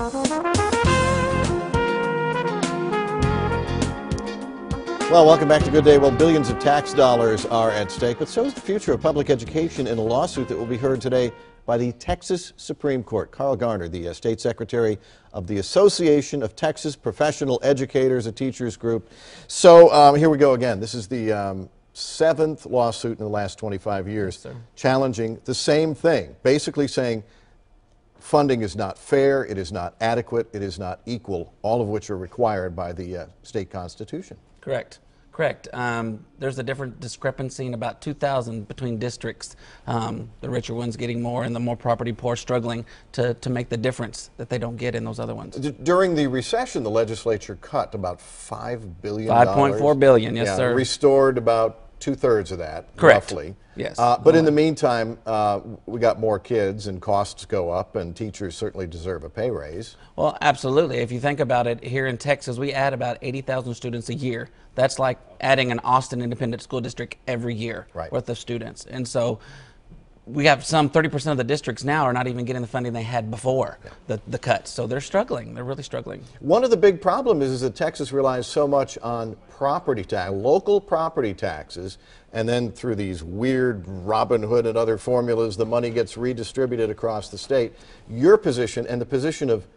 Well, welcome back to Good Day. Well, billions of tax dollars are at stake, but so is the future of public education in a lawsuit that will be heard today by the Texas Supreme Court. Carl Garner, the State Secretary of the Association of Texas Professional Educators, a teachers group. So here we go again. This is the seventh lawsuit in the last 25 years, yes, challenging the same thing, basically saying funding is not fair, it is not adequate, it is not equal, all of which are required by the state constitution. Correct. Correct. There's a different discrepancy in about 2,000 between districts. The richer ones getting more and the more property poor struggling to make the difference that they don't get in those other ones. During the recession, the legislature cut about $5 billion. $5.4 billion, yes, sir. Restored about two-thirds of that, correct, roughly. Yes. But in the meantime, we got more kids and costs go up, and teachers certainly deserve a pay raise. Well, absolutely. If you think about it, here in Texas, we add about 80,000 students a year. That's like adding an Austin Independent School District every year worth of students. And so we have some 30% of the districts now are not even getting the funding they had before the cuts. So they're struggling. They're really struggling. One of the big problems is that Texas relies so much on property tax, local property taxes, and then through these weird Robin Hood and other formulas, the money gets redistributed across the state. Your position and the position of,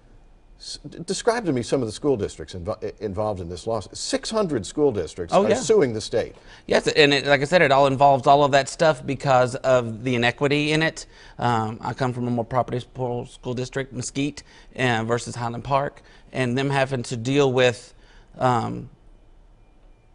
describe to me some of the school districts involved in this lawsuit. 600 school districts are suing the state. Yes, and like I said, it all involves all of that stuff because of the inequity in it. I come from a more property poor school district, Mesquite versus Highland Park, and them having to deal with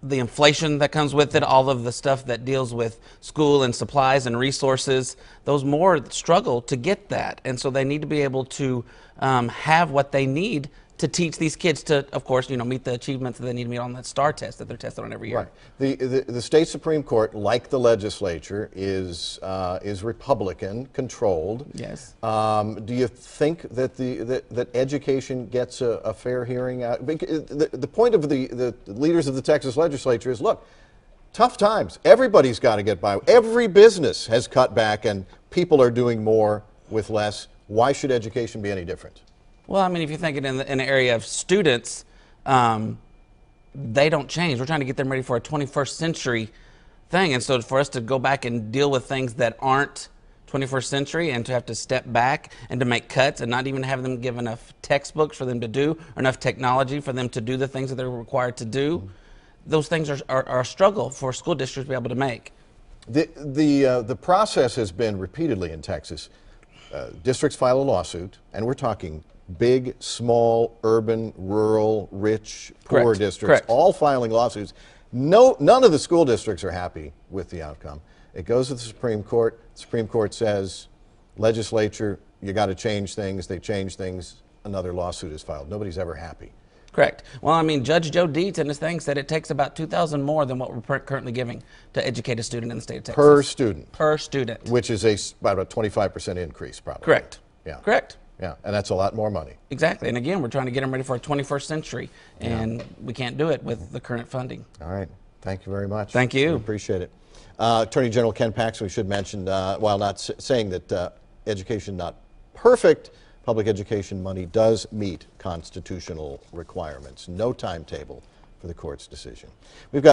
the inflation that comes with it, all of the stuff that deals with school and supplies and resources. Those more struggle to get that, and so they need to be able to have what they need to teach these kids to, of course, meet the achievements that they need to meet on that STAR test that they're tested on every year. Right. The state Supreme Court, like the legislature, is Republican controlled. Yes. Do you think that that education gets a fair hearing? The point of the leaders of the Texas legislature is, look, tough times. Everybody's got to get by. Every business has cut back, and people are doing more with less. Why should education be any different? Well, I mean, if you think it in the area of students, they don't change. We're trying to get them ready for a 21st century thing. And so for us to go back and deal with things that aren't 21st century and to have to step back and to make cuts and not even have them give enough textbooks for them to do or enough technology for them to do the things that they're required to do, those things are a struggle for school districts to be able to make. The process has been repeatedly in Texas. Districts file a lawsuit, and we're talking big, small, urban, rural, rich, poor districts, all filing lawsuits. None of the school districts are happy with the outcome. It goes to the Supreme Court. The Supreme Court says, legislature, you got to change things. They change things. Another lawsuit is filed. Nobody's ever happy. Correct. Well, I mean, Judge Joe Dietz in his thing said it takes about $2,000 more than what we're currently giving to educate a student in the state of Texas. Per student. Per student. Which is about a 25% increase, probably. Correct. Yeah. Correct. Yeah, and that's a lot more money. Exactly. And again, we're trying to get them ready for a 21st century, and we can't do it with the current funding. All right. Thank you very much. Thank you. We appreciate it. Attorney General Ken Paxton, we should mention, while not saying that education not perfect, public education money does meet constitutional requirements. No timetable for the court's decision. We've got